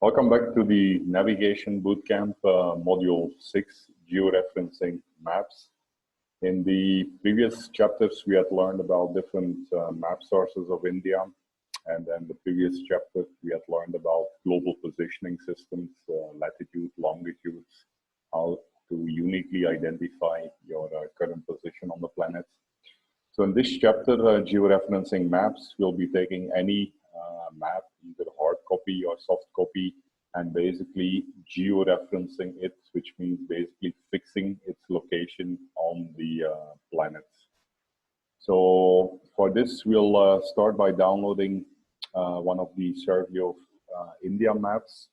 Welcome back to the Navigation Bootcamp Module 6, Georeferencing Maps. In the previous chapters, we had learned about different map sources of India. And then the previous chapter, we had learned about global positioning systems, latitude, longitudes, how to uniquely identify your current position on the planet. So in this chapter, Georeferencing Maps, we'll be taking any map, either hard copy or soft copy, and basically georeferencing it, which means basically fixing its location on the planet. So for this, we'll start by downloading one of the Survey of India maps.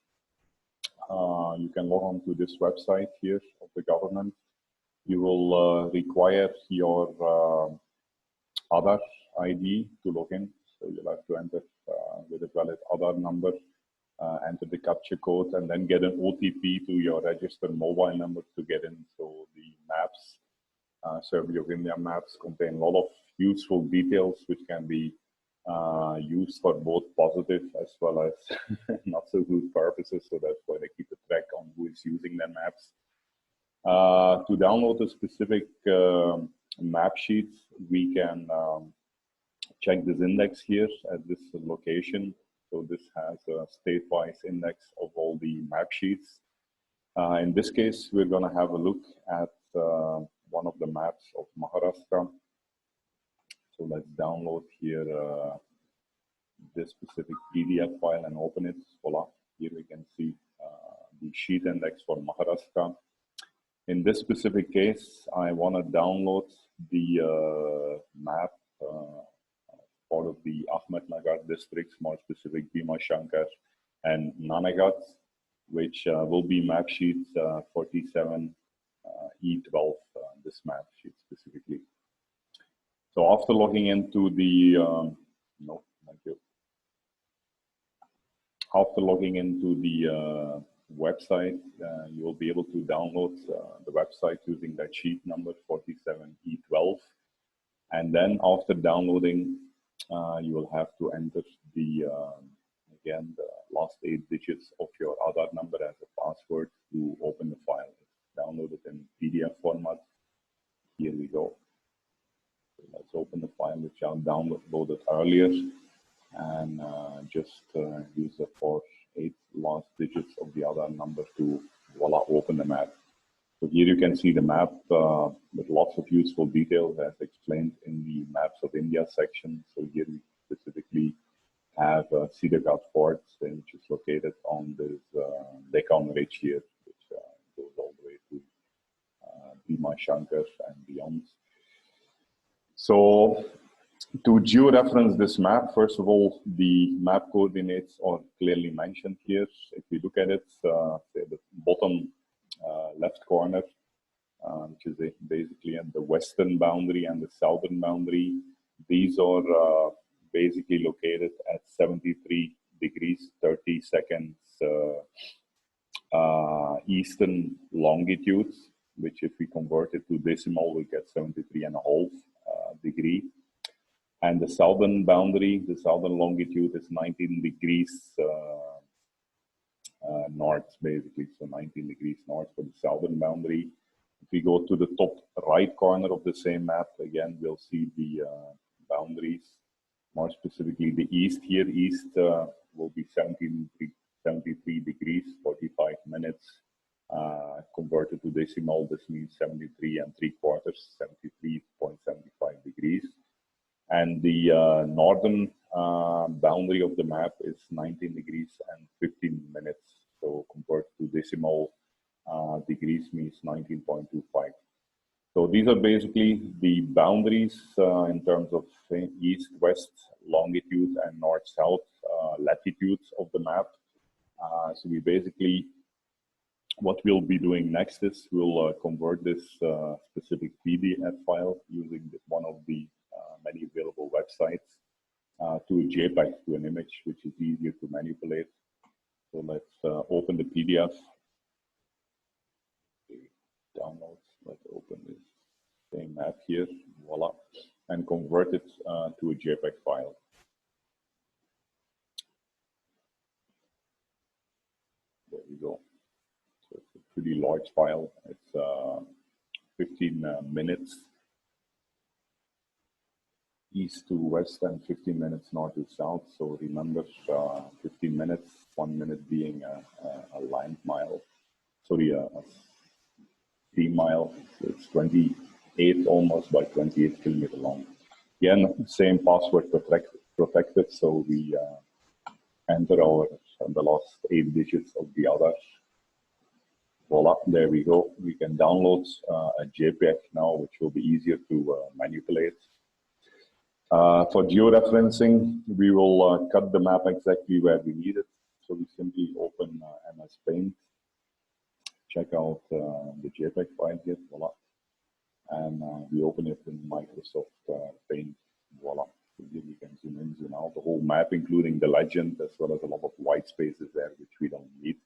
You can log on to this website here of the government. You will require your Aadhaar ID to log in. So you'll have to enter with a valid Aadhaar number, enter the captcha code, and then get an OTP to your registered mobile number to get in. So the maps, Survey of India maps, contain a lot of useful details which can be used for both positive as well as not so good purposes. So that's why they keep a track on who is using their maps. To download a specific map sheet, we can check this index here at this location. So this has a state-wise index of all the map sheets. In this case, we're going to have a look at one of the maps of Maharashtra. So let's download here this specific PDF file and open it. Voila, here we can see the sheet index for Maharashtra. In this specific case, I want to download the map part of the Ahmednagar districts, more specific Bhima Shankar and Nanagat, which will be map sheet 47 E12, this map sheet specifically. So after logging into the, no, thank you. After logging into the website, you will be able to download the website using that sheet number 47E12. And then after downloading, you will have to enter the, again, the last 8 digits of your Aadhaar number as a password to open the file. It's downloaded in PDF format. Here we go. So let's open the file which I downloaded earlier and just use the 8 last digits of the Aadhaar number to, voila, open the map. So here you can see the map with lots of useful details as explained in the Maps of India section. So here we specifically have Siddharghat Fort, which is located on this Deccan Ridge here, which goes all the way to Bhima Shankar and beyond. So to georeference this map, first of all, the map coordinates are clearly mentioned here. If you look at it, say the bottom left corner, which is basically at the western boundary and the southern boundary. These are basically located at 73 degrees 30 seconds eastern longitudes, which if we convert it to decimal, we get 73.5 degree. And the southern boundary, the southern longitude is 19 degrees north, basically, so 19 degrees north for the southern boundary. If we go to the top right corner of the same map, again, we'll see the boundaries, more specifically the east here. East will be 73 degrees, 45 minutes. Converted to decimal, this means 73 3/4, 73.75 degrees. And the northern boundary of the map is 19 degrees and 15 minutes. So compared to decimal degrees means 19.25. So these are basically the boundaries in terms of east, west, longitude, and north, south latitudes of the map. So we basically, what we'll be doing next is we'll convert this specific PDF file using one of the many available websites to a JPEG, to an image, which is easier to manipulate. So let's open the PDF. Downloads, let's open this same map here, voila, and convert it to a JPEG file. pretty large file. It's 15 minutes east to west and 15 minutes north to south. So remember, 15 minutes, 1 minute being a line mile. Sorry, a 3 mile. So it's 28 almost by 28 kilometer long. Again, same password protected. So we enter the last 8 digits of the Aadhaar. Voila, there we go. We can download a JPEG now, which will be easier to manipulate. For georeferencing, we will cut the map exactly where we need it. So we simply open MS Paint, check out the JPEG file here, voila. And we open it in Microsoft Paint, voila. So here we can zoom in, zoom out, the whole map, including the legend, as well as a lot of white spaces there, which we don't need.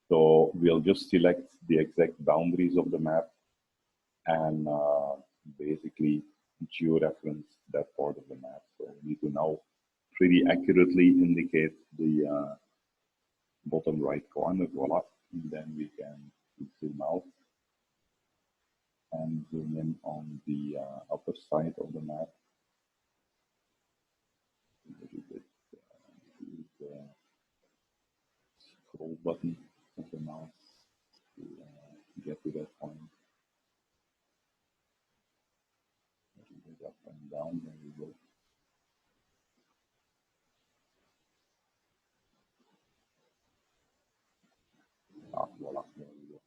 So we'll just select the exact boundaries of the map and basically georeference that part of the map. So we need to now pretty accurately indicate the bottom right corner, voila. And then we can zoom out and zoom in on the upper side of the map. Use the scroll button of the mouse to get to that point. Up and down, there we go. Voila, there we go.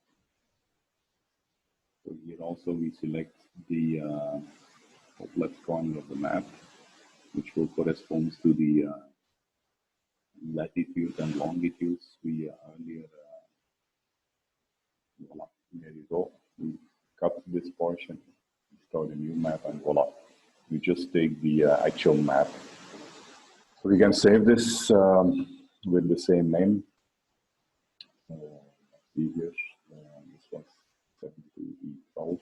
So here also we select the top left corner of the map, which will correspond to the latitude and longitudes we earlier. Voila, there you go. We cut this portion, start a new map, and voila. We just take the actual map. So we can save this with the same name. See here, this was 72E12.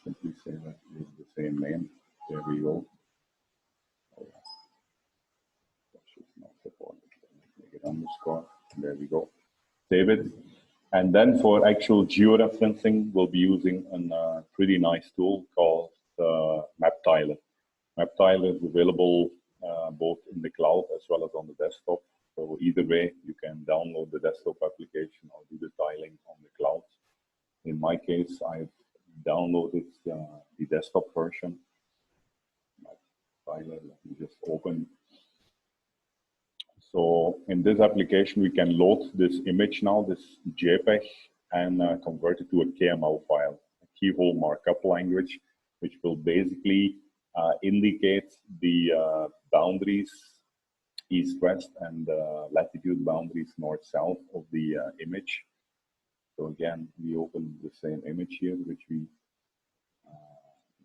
Simply save it with the same name. There we go. Oh, yeah. That should not support it. Make it underscore. There we go. Save it. And then for actual georeferencing, we'll be using a pretty nice tool called MapTiler. MapTiler is available both in the cloud as well as on the desktop. So either way, you can download the desktop application or do the tiling on the cloud. In my case, I've downloaded the desktop version. MapTiler, let me just open. So in this application, we can load this image now, this JPEG, and convert it to a KML file, a keyhole markup language, which will basically indicate the boundaries east-west and latitude boundaries north-south of the image. So again, we open the same image here, which we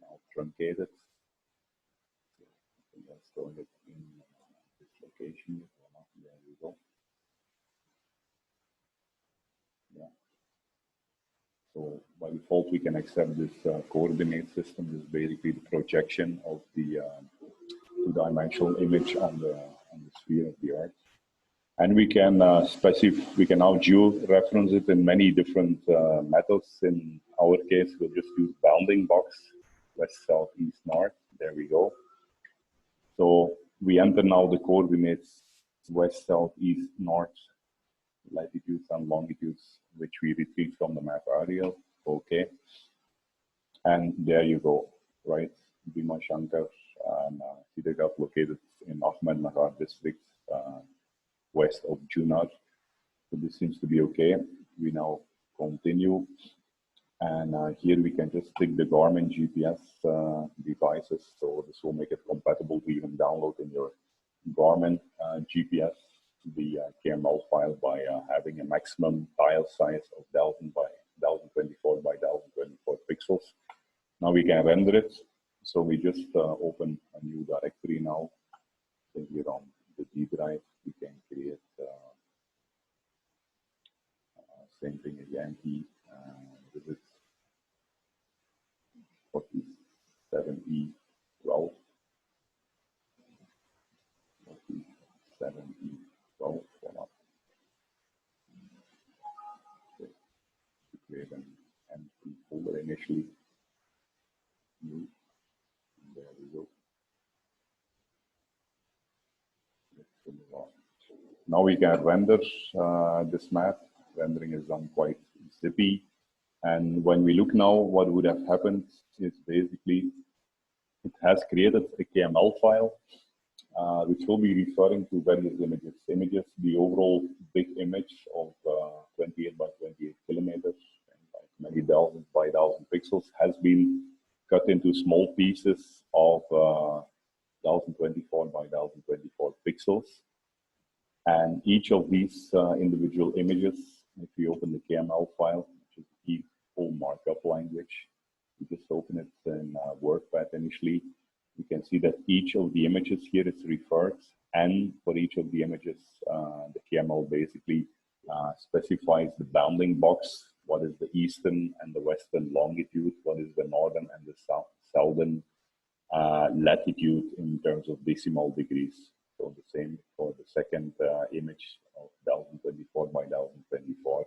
now truncated. So let's store it in this location. There we go. Yeah. So by default, we can accept this coordinate system. This is basically the projection of the two-dimensional image on the sphere of the Earth. And we can we can now georeference it in many different methods. In our case, we'll just use bounding box, west, south, east, north. There we go. So we enter now the coordinates west, south, east, north, latitudes and longitudes, which we retrieve from the map area. Okay. And there you go, right? Bhima Shankar and Siddharth located in Ahmednagar district, west of Junar. So this seems to be okay. We now continue. And here we can just pick the Garmin GPS devices. So this will make it compatible to even download in your Garmin GPS the KML file by having a maximum tile size of 1000 by 1024 by 1024 pixels. Now we can render it. So we just open a new directory now. So here on the D drive, we can create same thing again. This is 47E12. 47E12. create an empty folder initially. New. There we go. Now we can render this map. Rendering is done quite zippy. And when we look now, what would have happened is basically it has created a KML file, which will be referring to various images. Images, the overall big image of 28 by 28 kilometers, and like many thousands by thousand pixels, has been cut into small pieces of 1024 by 1024 pixels. And each of these individual images, if you open the KML file, which is the full markup language, you just open it in WordPad initially, you can see that each of the images here is referred, and for each of the images, the KML basically specifies the bounding box, what is the eastern and the western longitude, what is the northern and the southern latitude in terms of decimal degrees. So the same for the second image of 1024 by 1024.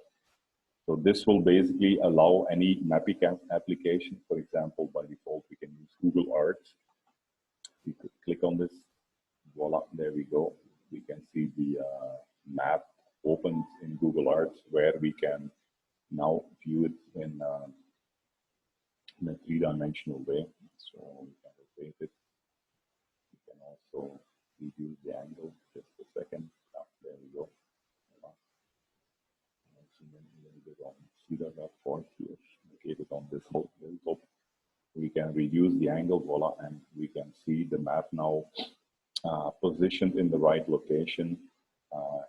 So this will basically allow any mapping application. For example, by default, we can use Google Earth. We could click on this. Voila, there we go. We can see the map opened in Google Earth, where we can now view it in a three-dimensional way. So we can rotate it. We can also reduce the angle. Just a second. Oh, there we go. Cedar.org here, located on this whole hilltop. We can reduce the angle, voila, and we can see the map now positioned in the right location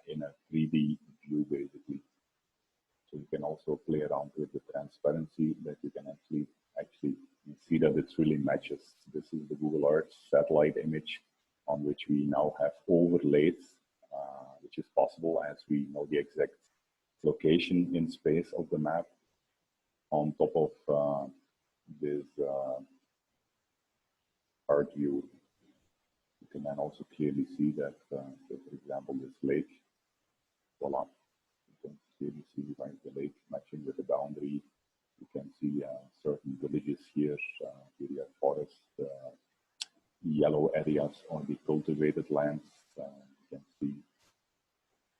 in a 3D view, basically. So you can also play around with the transparency, that you can actually see that it really matches. This is the Google Earth satellite image on which we now have overlaid, which is possible as we know the exact location in space of the map on top of this art view. You can then also clearly see that, so for example, this lake, voila, you can clearly see right, the lake matching with the boundary. You can see certain villages here. Here you have forest, yellow areas on the cultivated lands. You can see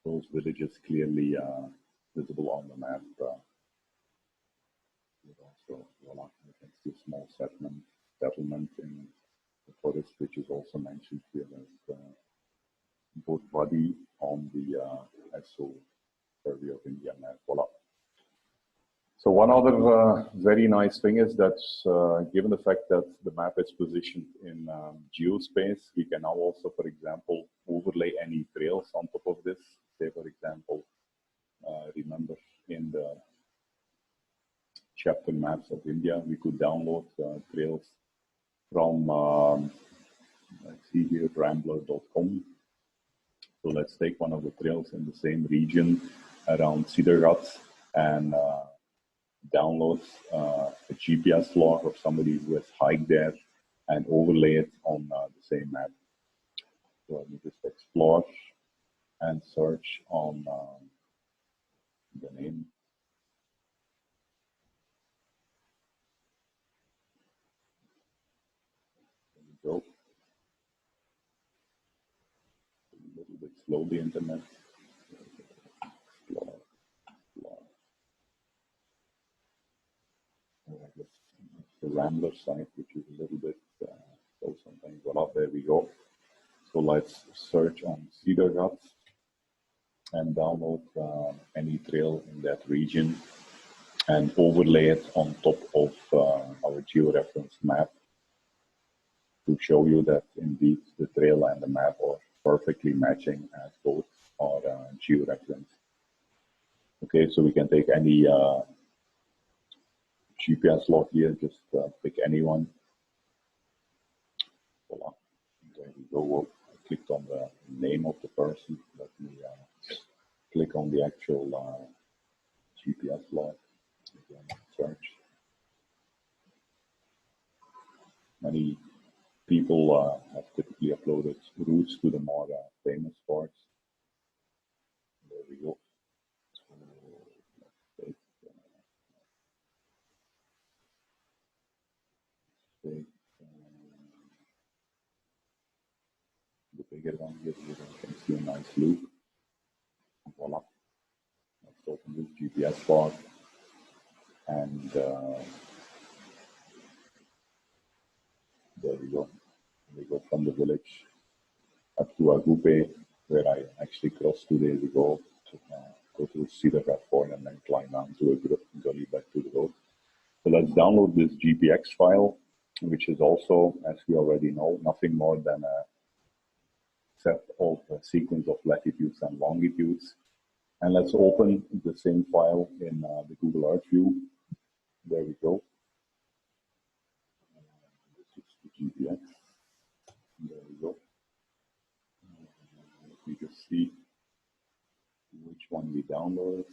those villages clearly visible on the map. Also, voila, you can see a small settlement in the forest, which is also mentioned here as both body on the SO survey of India map. Voila. So one other very nice thing is that given the fact that the map is positioned in geospace, we can now also, for example, overlay any trails on top of this. Say, for example, remember in the chapter maps of India, we could download trails from, let's see here, Ramblr.com. So let's take one of the trails in the same region around Cedar Guts and download a GPS log of somebody who has hiked there and overlay it on the same map. So let me just explore and search on the name. There we go. A little bit slow, the internet. Explore. The Ramblr site, which is a little bit slow sometimes. Well, there we go. So let's search on Cedar Guts and download any trail in that region and overlay it on top of our georeference map to show you that indeed the trail and the map are perfectly matching, as both are georeferenced. Okay, so we can take any GPS log here, just pick anyone. Voila. There we go. Well, I clicked on the name of the person. Let me click on the actual GPS log. Again, search. Many people have typically uploaded routes to the more famous parts. There we go. So let's take down here, you can see a nice loop. Voila. Let's open this GPS bar. And there we go. We go from the village up to Agupe, where I actually crossed 2 days ago to go through Cedar Fort and then climb down to a gully back to the road. So let's download this GPX file, which is also, as we already know, nothing more than a set of a sequence of latitudes and longitudes. And let's open the same file in the Google Earth view. There we go. This is the GPX. There we go. We just see which one we downloaded.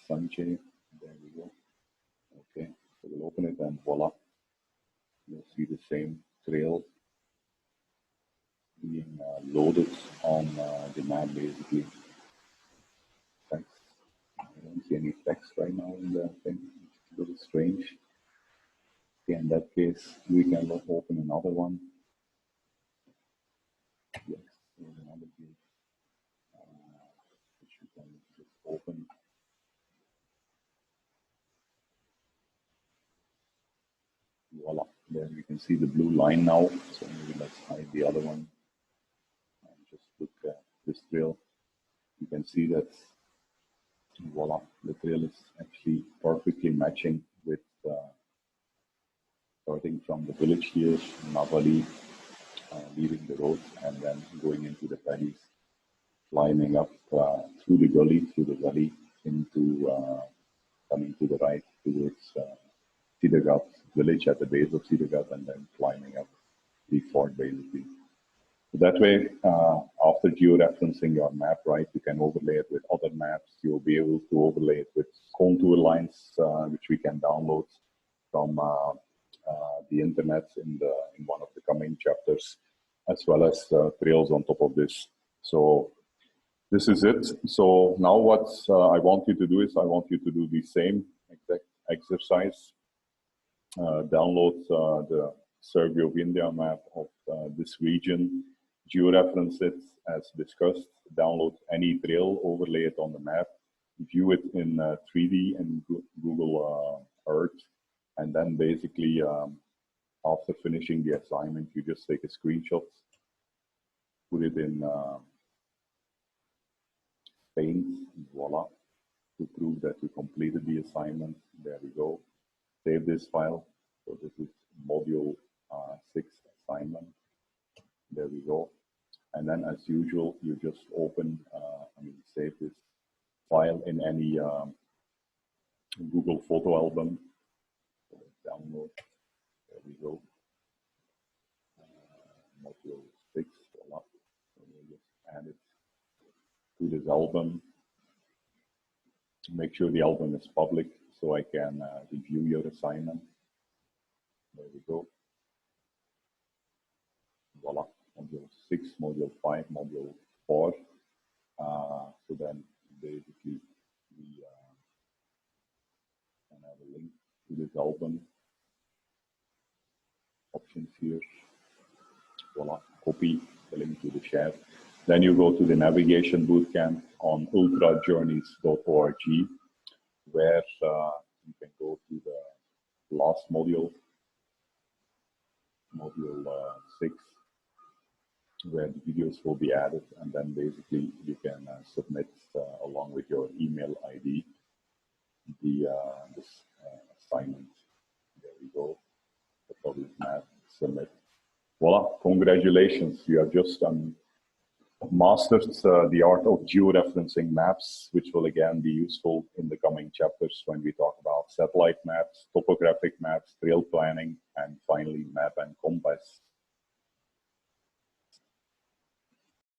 Sanjay. There we go. Okay, so we'll open it and voila. You'll see the same trail being loaded on the map basically. Text. I don't see any text right now in the thing. It's a little strange. Okay, in that case, we can open another one. Yes, there's another page which you can just open. Voila, there you can see the blue line now. So maybe let's hide the other one and just look at this trail. You can see that, voila, the trail is actually perfectly matching with starting from the village here, Navali, leaving the road and then going into the paddies, climbing up through the valley into coming to the right towards Cedar Gut village at the base of Cedar Gut and then climbing up the fort basically. So that way, after georeferencing your map, right, you can overlay it with other maps. You'll be able to overlay it with contour lines, which we can download from the internet in one of the coming chapters, as well as trails on top of this. So this is it. So now what I want you to do is I want you to do the same exact exercise. Download the Survey of India map of this region, georeference it as discussed, download any trail, overlay it on the map, view it in 3D in Google Earth, and then basically after finishing the assignment, you just take a screenshot, put it in Paint, voila, to prove that you completed the assignment. There we go. Save this file. So this is module 6 assignment. There we go. And then as usual, you just open, save this file in any Google photo album. So download. There we go. Module 6. Voila. So we'll just add it to this album. Make sure the album is public so I can review your assignment. There we go. Voila. Module 6, Module 5, Module 4. So then basically we can have a link to this album. Options here. Voila. Copy the link to the share. Then you go to the navigation bootcamp on ultrajourneys.org, where you can go to the last module, module 6, where the videos will be added, and then basically you can submit along with your email ID this assignment. There we go. The public map, submit. Voila! Congratulations! You have just mastered the art of georeferencing maps, which will again be useful in the coming chapters when we talk about satellite maps, topographic maps, trail planning, and finally map and compass.